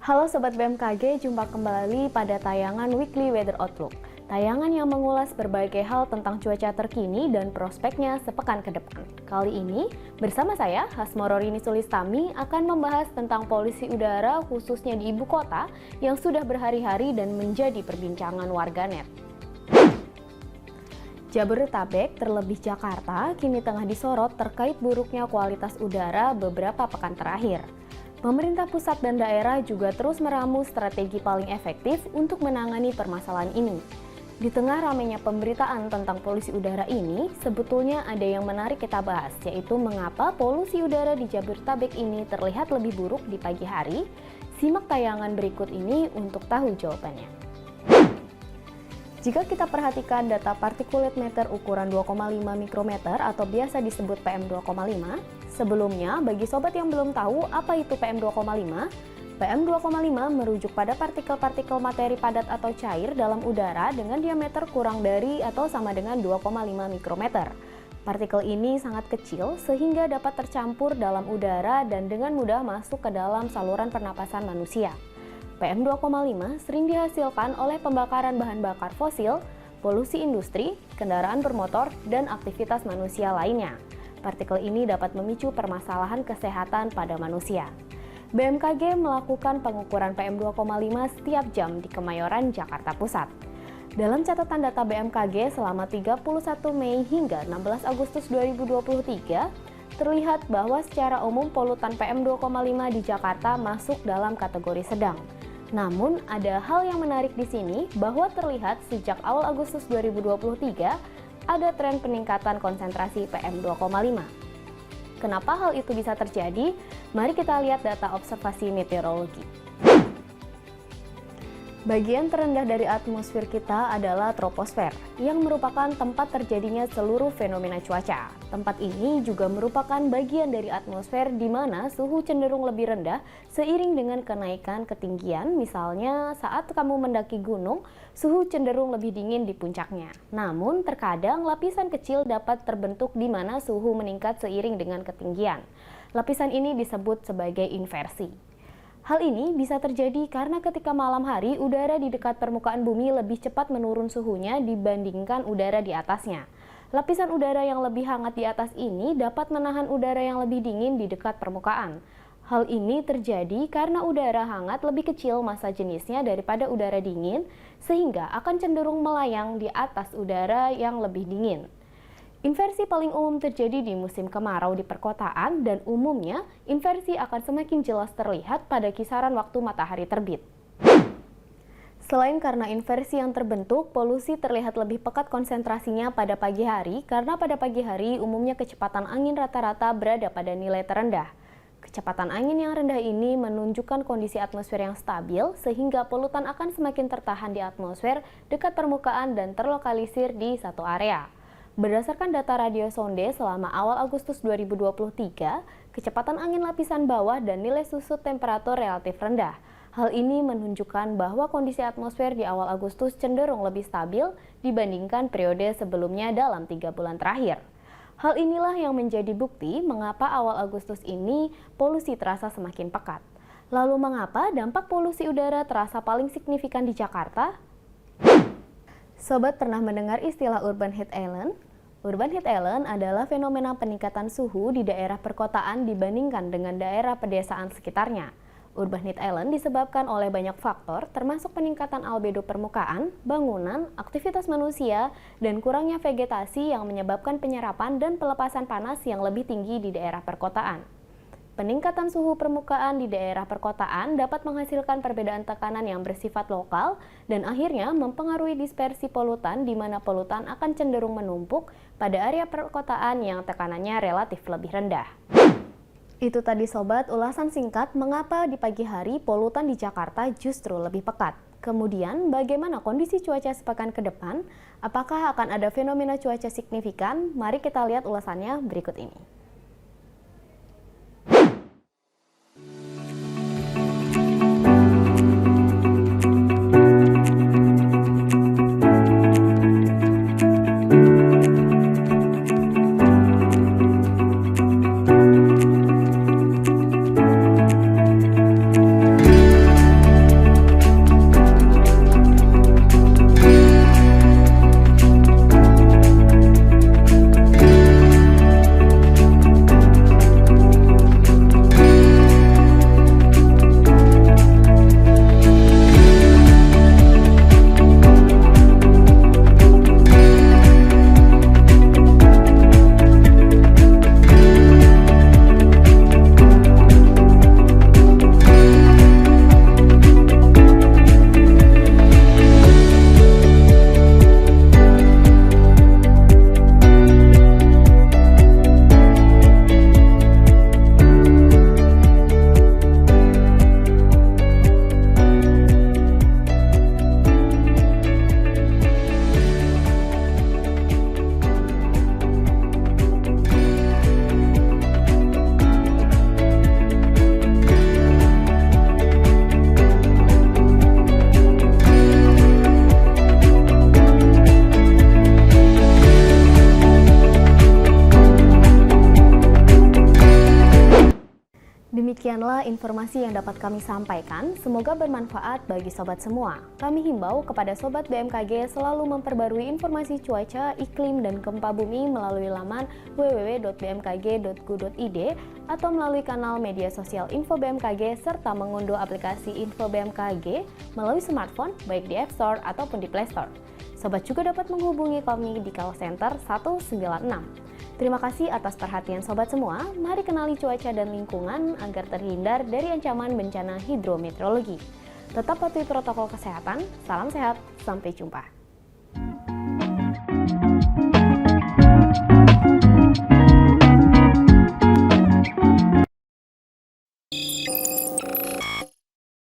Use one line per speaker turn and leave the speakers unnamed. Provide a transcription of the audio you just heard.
Halo Sobat BMKG, jumpa kembali pada tayangan Weekly Weather Outlook. Tayangan yang mengulas berbagai hal tentang cuaca terkini dan prospeknya sepekan ke depan. Kali ini, bersama saya, Hasmoro Rini Sulistami, akan membahas tentang polusi udara khususnya di ibu kota yang sudah berhari-hari dan menjadi perbincangan warganet. Jabodetabek, terlebih Jakarta, kini tengah disorot terkait buruknya kualitas udara beberapa pekan terakhir. Pemerintah pusat dan daerah juga terus meramu strategi paling efektif untuk menangani permasalahan ini. Di tengah ramainya pemberitaan tentang polusi udara ini, sebetulnya ada yang menarik kita bahas, yaitu mengapa polusi udara di Jabodetabek ini terlihat lebih buruk di pagi hari. Simak tayangan berikut ini untuk tahu jawabannya. Jika kita perhatikan data partikulat matter ukuran 2,5 mikrometer atau biasa disebut PM2,5, sebelumnya bagi sobat yang belum tahu apa itu PM2,5, PM2,5 merujuk pada partikel-partikel materi padat atau cair dalam udara dengan diameter kurang dari atau sama dengan 2,5 mikrometer. Partikel ini sangat kecil sehingga dapat tercampur dalam udara dan dengan mudah masuk ke dalam saluran pernapasan manusia. PM2,5 sering dihasilkan oleh pembakaran bahan bakar fosil, polusi industri, kendaraan bermotor, dan aktivitas manusia lainnya. Partikel ini dapat memicu permasalahan kesehatan pada manusia. BMKG melakukan pengukuran PM2,5 setiap jam di Kemayoran, Jakarta Pusat. Dalam catatan data BMKG selama 31 Mei hingga 16 Agustus 2023, terlihat bahwa secara umum polutan PM2,5 di Jakarta masuk dalam kategori sedang. Namun, ada hal yang menarik di sini bahwa terlihat sejak awal Agustus 2023 ada tren peningkatan konsentrasi PM2,5. Kenapa hal itu bisa terjadi? Mari kita lihat data observasi meteorologi. Bagian terendah dari atmosfer kita adalah troposfer, yang merupakan tempat terjadinya seluruh fenomena cuaca. Tempat ini juga merupakan bagian dari atmosfer di mana suhu cenderung lebih rendah seiring dengan kenaikan ketinggian. Misalnya saat kamu mendaki gunung, suhu cenderung lebih dingin di puncaknya. Namun terkadang lapisan kecil dapat terbentuk di mana suhu meningkat seiring dengan ketinggian. Lapisan ini disebut sebagai inversi. Hal ini bisa terjadi karena ketika malam hari, udara di dekat permukaan bumi lebih cepat menurun suhunya dibandingkan udara di atasnya. Lapisan udara yang lebih hangat di atas ini dapat menahan udara yang lebih dingin di dekat permukaan. Hal ini terjadi karena udara hangat lebih kecil massa jenisnya daripada udara dingin, sehingga akan cenderung melayang di atas udara yang lebih dingin. Inversi paling umum terjadi di musim kemarau di perkotaan dan umumnya inversi akan semakin jelas terlihat pada kisaran waktu matahari terbit. Selain karena inversi yang terbentuk, polusi terlihat lebih pekat konsentrasinya pada pagi hari karena pada pagi hari umumnya kecepatan angin rata-rata berada pada nilai terendah. Kecepatan angin yang rendah ini menunjukkan kondisi atmosfer yang stabil sehingga polutan akan semakin tertahan di atmosfer dekat permukaan dan terlokalisir di satu area. Berdasarkan data radio sonde selama awal Agustus 2023, kecepatan angin lapisan bawah dan nilai susut temperatur relatif rendah. Hal ini menunjukkan bahwa kondisi atmosfer di awal Agustus cenderung lebih stabil dibandingkan periode sebelumnya dalam 3 bulan terakhir. Hal inilah yang menjadi bukti mengapa awal Agustus ini polusi terasa semakin pekat. Lalu mengapa dampak polusi udara terasa paling signifikan di Jakarta? Sobat pernah mendengar istilah urban heat island? Urban heat island adalah fenomena peningkatan suhu di daerah perkotaan dibandingkan dengan daerah pedesaan sekitarnya. Urban heat island disebabkan oleh banyak faktor termasuk peningkatan albedo permukaan, bangunan, aktivitas manusia, dan kurangnya vegetasi yang menyebabkan penyerapan dan pelepasan panas yang lebih tinggi di daerah perkotaan. Peningkatan suhu permukaan di daerah perkotaan dapat menghasilkan perbedaan tekanan yang bersifat lokal dan akhirnya mempengaruhi dispersi polutan di mana polutan akan cenderung menumpuk pada area perkotaan yang tekanannya relatif lebih rendah. Itu tadi sobat ulasan singkat mengapa di pagi hari polutan di Jakarta justru lebih pekat. Kemudian bagaimana kondisi cuaca sepekan ke depan? Apakah akan ada fenomena cuaca signifikan? Mari kita lihat ulasannya berikut ini. adalah informasi yang dapat kami sampaikan. Semoga bermanfaat bagi sobat semua. Kami himbau kepada sobat BMKG selalu memperbarui informasi cuaca, iklim, dan gempa bumi melalui laman www.bmkg.go.id atau melalui kanal media sosial Info BMKG serta mengunduh aplikasi Info BMKG melalui smartphone baik di App Store ataupun di Play Store. Sobat juga dapat menghubungi kami di call center 196. Terima kasih atas perhatian sobat semua. Mari kenali cuaca dan lingkungan agar terhindar dari ancaman bencana hidrometeorologi. Tetap patuhi protokol kesehatan. Salam sehat, sampai jumpa.